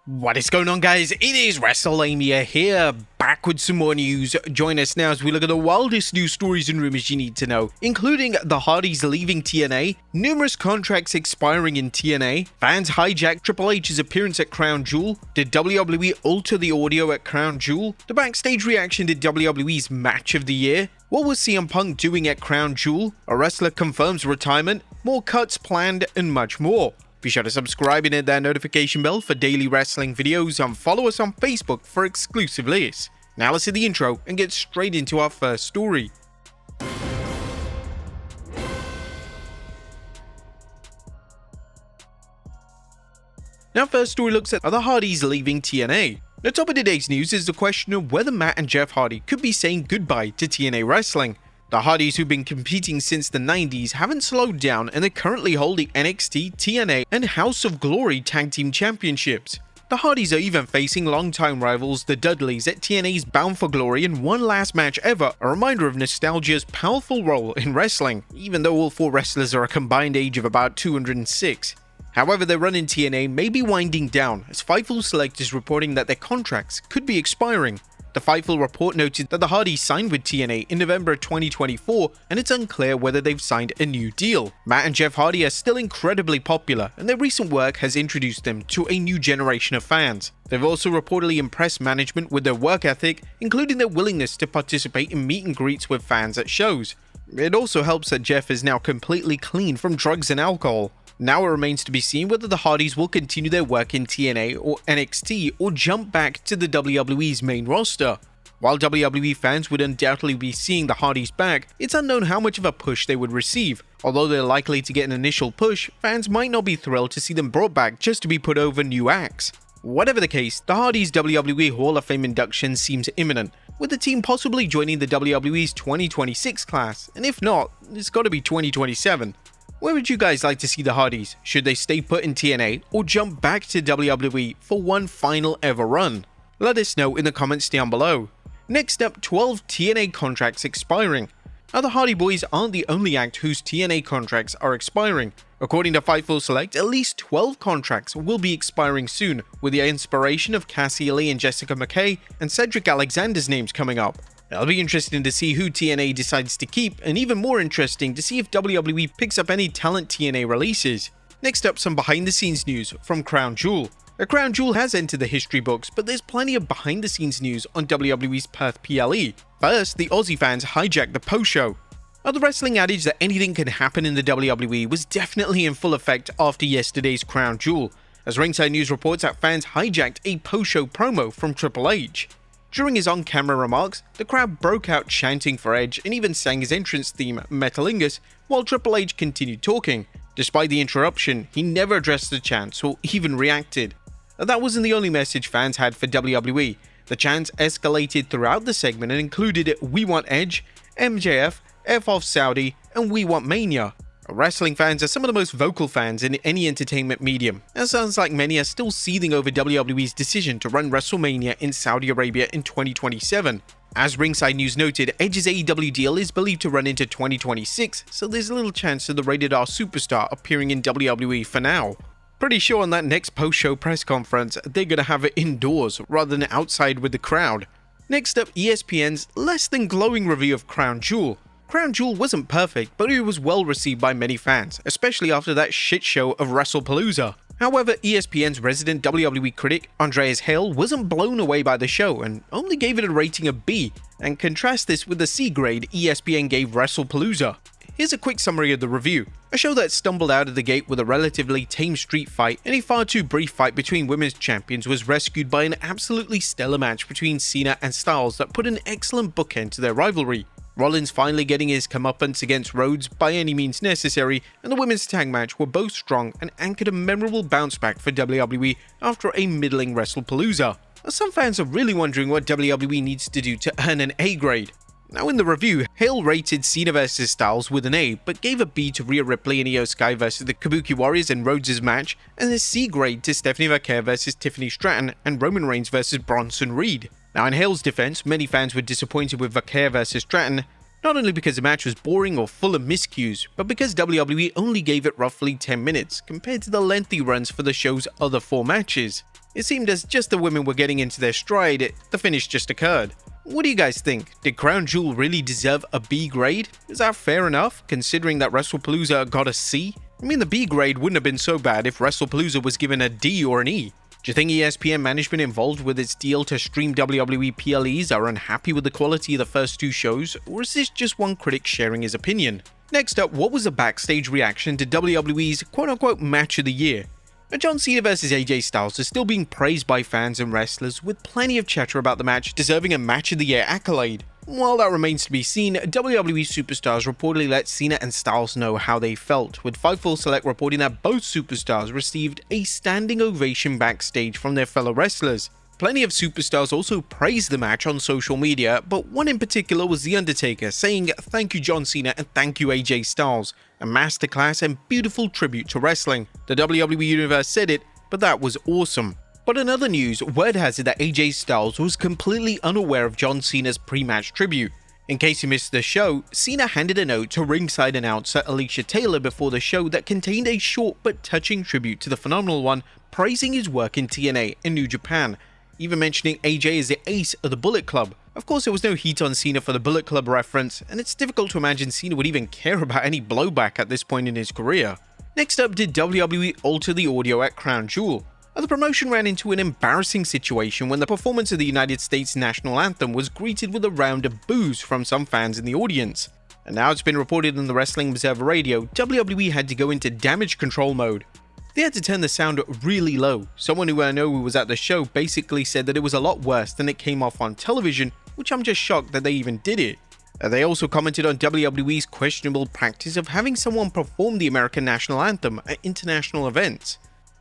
What is going on, guys? It is WrestleMania here, back with some more news. Join us now as we look at the wildest news stories and rumors you need to know, including the Hardys leaving TNA, numerous contracts expiring in TNA, fans hijack Triple H's appearance at Crown Jewel, did WWE alter the audio at Crown Jewel, the backstage reaction to WWE's Match of the Year, what was CM Punk doing at Crown Jewel, a wrestler confirms retirement, more cuts planned, and much more. Be sure to subscribe and hit that notification bell for daily wrestling videos and follow us on Facebook for exclusive lists. Now let's hit the intro and get straight into our first story. Now first story looks at the Hardys leaving TNA. The top of today's news is the question of whether Matt and Jeff Hardy could be saying goodbye to TNA wrestling. The Hardys, who've been competing since the 90s, haven't slowed down and are currently holding NXT, TNA, and House of Glory Tag Team Championships. The Hardys are even facing longtime rivals, the Dudleys, at TNA's Bound for Glory in one last match ever, a reminder of nostalgia's powerful role in wrestling, even though all four wrestlers are a combined age of about 206. However, their run in TNA may be winding down, as Fightful Select is reporting that their contracts could be expiring. The Fightful report noted that the Hardys signed with TNA in November 2024, and it's unclear whether they've signed a new deal. Matt and Jeff Hardy are still incredibly popular, and their recent work has introduced them to a new generation of fans. They've also reportedly impressed management with their work ethic, including their willingness to participate in meet and greets with fans at shows. It also helps that Jeff is now completely clean from drugs and alcohol. Now it remains to be seen whether the Hardys will continue their work in TNA or NXT or jump back to the WWE's main roster. While WWE fans would undoubtedly be seeing the Hardys back, it's unknown how much of a push they would receive. Although they're likely to get an initial push, fans might not be thrilled to see them brought back just to be put over new acts. Whatever the case, the Hardys' WWE Hall of Fame induction seems imminent, with the team possibly joining the WWE's 2026 class, and if not, it's gotta be 2027. Where would you guys like to see the Hardys? Should they stay put in TNA or jump back to WWE for one final ever run? Let us know in the comments down below. Next up, 12 TNA contracts expiring. Now the Hardy Boys aren't the only act whose TNA contracts are expiring. According to Fightful Select, at least 12 contracts will be expiring soon, with the inspiration of Cassie Lee and Jessica McKay and Cedric Alexander's names coming up. It'll be interesting to see who TNA decides to keep, and even more interesting to see if WWE picks up any talent TNA releases. Next up, some behind the scenes news from Crown Jewel. The Crown Jewel has entered the history books, but there's plenty of behind the scenes news on WWE's Perth PLE. First, the Aussie fans hijacked the post-show. Now, the wrestling adage that anything can happen in the WWE was definitely in full effect after yesterday's Crown Jewel, as Ringside News reports that fans hijacked a post-show promo from Triple H. During his on-camera remarks, the crowd broke out chanting for Edge and even sang his entrance theme, Metalingus, while Triple H continued talking. Despite the interruption, he never addressed the chants or even reacted. That wasn't the only message fans had for WWE. The chants escalated throughout the segment and included "We want Edge," "MJF," "F off Saudi," and "We want Mania." Wrestling fans are some of the most vocal fans in any entertainment medium, and it sounds like many are still seething over WWE's decision to run WrestleMania in Saudi Arabia in 2027. As Ringside News noted, Edge's AEW deal is believed to run into 2026, so there's a little chance of the Rated R superstar appearing in WWE for now. Pretty sure on that next post-show press conference, they're gonna have it indoors rather than outside with the crowd. Next up, ESPN's less than glowing review of Crown Jewel. Crown Jewel wasn't perfect, but it was well received by many fans, especially after that shit show of WrestlePalooza. However, ESPN's resident WWE critic, Andreas Hale, wasn't blown away by the show and only gave it a rating of B, and contrast this with the C grade ESPN gave WrestlePalooza. Here's a quick summary of the review. A show that stumbled out of the gate with a relatively tame street fight and a far too brief fight between women's champions was rescued by an absolutely stellar match between Cena and Styles that put an excellent bookend to their rivalry. Rollins finally getting his comeuppance against Rhodes by any means necessary, and the women's tag match were both strong and anchored a memorable bounce back for WWE after a middling WrestlePalooza. Some fans are really wondering what WWE needs to do to earn an A grade. Now in the review, Hale rated Cena vs Styles with an A, but gave a B to Rhea Ripley and Io Sky vs the Kabuki Warriors and Rhodes' match, and a C grade to Stephanie Vaquer vs Tiffany Stratton and Roman Reigns vs Bronson Reed. Now in Hale's defense, many fans were disappointed with Vaquer vs Stratton, Not only because the match was boring or full of miscues, but because WWE only gave it roughly 10 minutes compared to the lengthy runs for the show's other 4 matches. It seemed as just the women were getting into their stride, the finish just occurred. What do you guys think? Did Crown Jewel really deserve a B grade? Is that fair enough, considering that WrestlePalooza got a C? I mean, the B grade wouldn't have been so bad if WrestlePalooza was given a D or an E. Do you think ESPN management involved with its deal to stream WWE PLEs are unhappy with the quality of the first 2 shows, or is this just one critic sharing his opinion? Next up, what was the backstage reaction to WWE's quote-unquote match of the year? John Cena vs AJ Styles is still being praised by fans and wrestlers, with plenty of chatter about the match deserving a match of the year accolade. While that remains to be seen, WWE superstars reportedly let Cena and Styles know how they felt, with Fightful Select reporting that both superstars received a standing ovation backstage from their fellow wrestlers. Plenty of superstars also praised the match on social media, but one in particular was The Undertaker, saying "Thank you John Cena and thank you AJ Styles, a masterclass and beautiful tribute to wrestling." The WWE Universe said it, but that was awesome. But in other news, word has it that AJ Styles was completely unaware of John Cena's pre-match tribute. In case you missed the show, Cena handed a note to ringside announcer Alicia Taylor before the show that contained a short but touching tribute to the Phenomenal One, praising his work in TNA and New Japan, even mentioning AJ as the ace of the Bullet Club. Of course, there was no heat on Cena for the Bullet Club reference, and it's difficult to imagine Cena would even care about any blowback at this point in his career. Next up, did WWE alter the audio at Crown Jewel? The promotion ran into an embarrassing situation when the performance of the United States national anthem was greeted with a round of boos from some fans in the audience. And now it's been reported on the Wrestling Observer Radio, WWE had to go into damage control mode. They had to turn the sound really low. Someone who I know who was at the show basically said that it was a lot worse than it came off on television, which I'm just shocked that they even did it. They also commented on WWE's questionable practice of having someone perform the American national anthem at international events.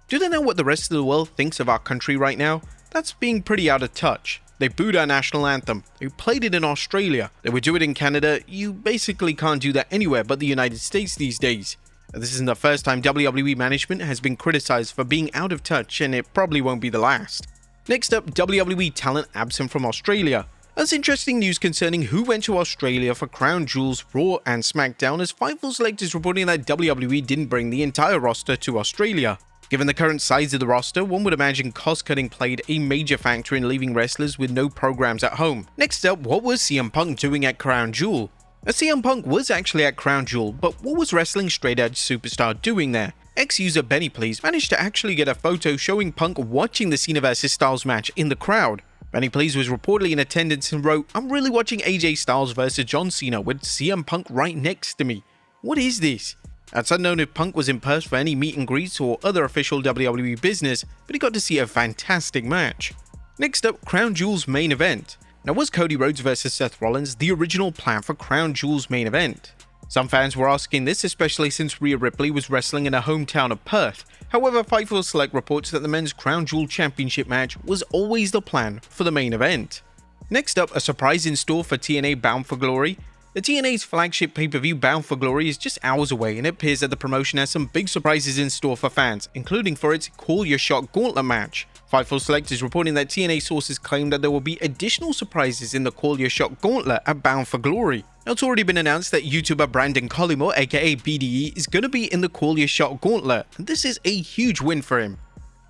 Do they know what the rest of the world thinks of our country right now? That's being pretty out of touch. They booed our national anthem. They played it in Australia. They would do it in Canada. You basically can't do that anywhere but the United States these days. This isn't the first time WWE management has been criticized for being out of touch, and it probably won't be the last. Next up, WWE talent absent from Australia. That's interesting news concerning who went to Australia for Crown Jewel's Raw and SmackDown, as Fightful Select is reporting that WWE didn't bring the entire roster to Australia. Given the current size of the roster, one would imagine cost-cutting played a major factor in leaving wrestlers with no programs at home. Next up, what was CM Punk doing at Crown Jewel? CM Punk was actually at Crown Jewel, but what was Wrestling Straight Edge superstar doing there? Ex-user Benny Please managed to actually get a photo showing Punk watching the Cena vs Styles match in the crowd. Benny Please was reportedly in attendance and wrote, "I'm really watching AJ Styles vs John Cena with CM Punk right next to me. What is this?" It's unknown if Punk was in Perth for any meet and greets or other official WWE business, but he got to see a fantastic match. Next up, Crown Jewel's main event. Now, was Cody Rhodes vs Seth Rollins the original plan for Crown Jewel's main event? Some fans were asking this, especially since Rhea Ripley was wrestling in her hometown of Perth. However, Fightful Select reports that the men's Crown Jewel Championship match was always the plan for the main event. Next up, a surprise in store for TNA Bound for Glory. The TNA's flagship pay-per-view Bound for Glory is just hours away, and it appears that the promotion has some big surprises in store for fans, including for its Call Your Shot Gauntlet match. Fightful Select is reporting that TNA sources claim that there will be additional surprises in the Call Your Shot Gauntlet at Bound for Glory. Now, it's already been announced that YouTuber Brandon Collymore, aka BDE, is going to be in the Call Your Shot Gauntlet, and this is a huge win for him.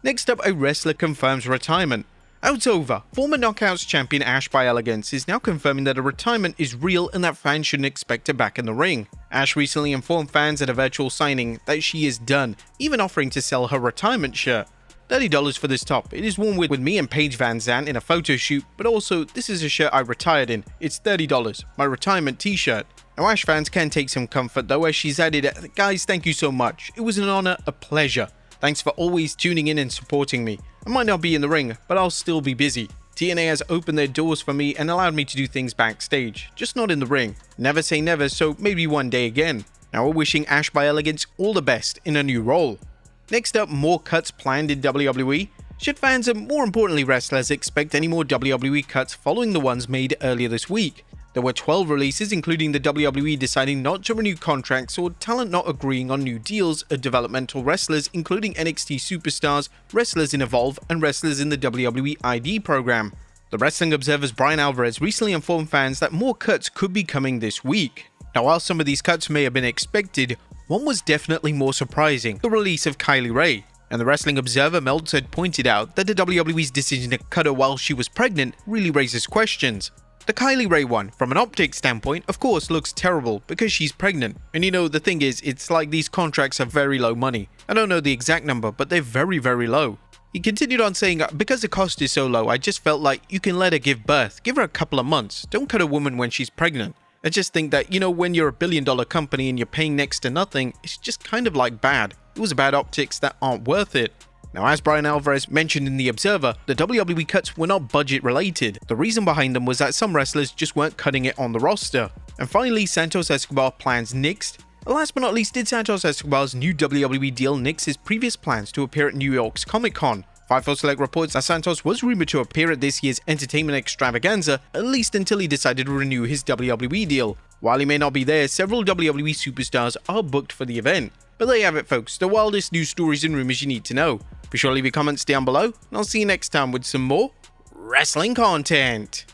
Next up, a wrestler confirms retirement. It's over. Former Knockouts champion Ash by Elegance is now confirming that a retirement is real and that fans shouldn't expect her back in the ring. Ash recently informed fans at a virtual signing that she is done, even offering to sell her retirement shirt. $30 for this top. It is worn with me and Paige Van Zandt in a photo shoot, but also this is a shirt I retired in. It's $30. My retirement t-shirt. Now, Ash fans can take some comfort though, as she's added, "Guys, thank you so much. It was an honor, a pleasure. Thanks for always tuning in and supporting me. I might not be in the ring, but I'll still be busy. TNA has opened their doors for me and allowed me to do things backstage, just not in the ring. Never say never, so maybe one day again." Now, we're wishing Ash by Elegance all the best in a new role. Next up, more cuts planned in WWE. Should fans and more importantly wrestlers expect any more WWE cuts following the ones made earlier this week? There were 12 releases, including the WWE deciding not to renew contracts or talent not agreeing on new deals of developmental wrestlers, including NXT superstars, wrestlers in Evolve, and wrestlers in the WWE ID program. The Wrestling Observer's Brian Alvarez recently informed fans that more cuts could be coming this week. Now, while some of these cuts may have been expected, one was definitely more surprising: the release of Kylie Rae. And the Wrestling Observer Meltz had pointed out that the WWE's decision to cut her while she was pregnant really raises questions. The Kylie Rae one, from an optics standpoint, of course looks terrible because she's pregnant. And you know, the thing is, it's like these contracts are very low money. I don't know the exact number, but they're very, very low. He continued on saying, because the cost is so low, I just felt like you can let her give birth. Give her a couple of months. Don't cut a woman when she's pregnant. I just think that, you know, when you're a billion-dollar company and you're paying next to nothing, it's just kind of like bad. It was bad optics that aren't worth it. Now, as Brian Alvarez mentioned in The Observer, the WWE cuts were not budget related. The reason behind them was that some wrestlers just weren't cutting it on the roster. And finally, Santos Escobar plans nixed. And last but not least, did Santos Escobar's new WWE deal nix his previous plans to appear at New York's Comic-Con? Fightful Select reports that Santos was rumored to appear at this year's entertainment extravaganza, at least until he decided to renew his WWE deal. While he may not be there, several WWE superstars are booked for the event. But there you have it, folks, the wildest news stories and rumors you need to know. Be sure to leave your comments down below, and I'll see you next time with some more wrestling content.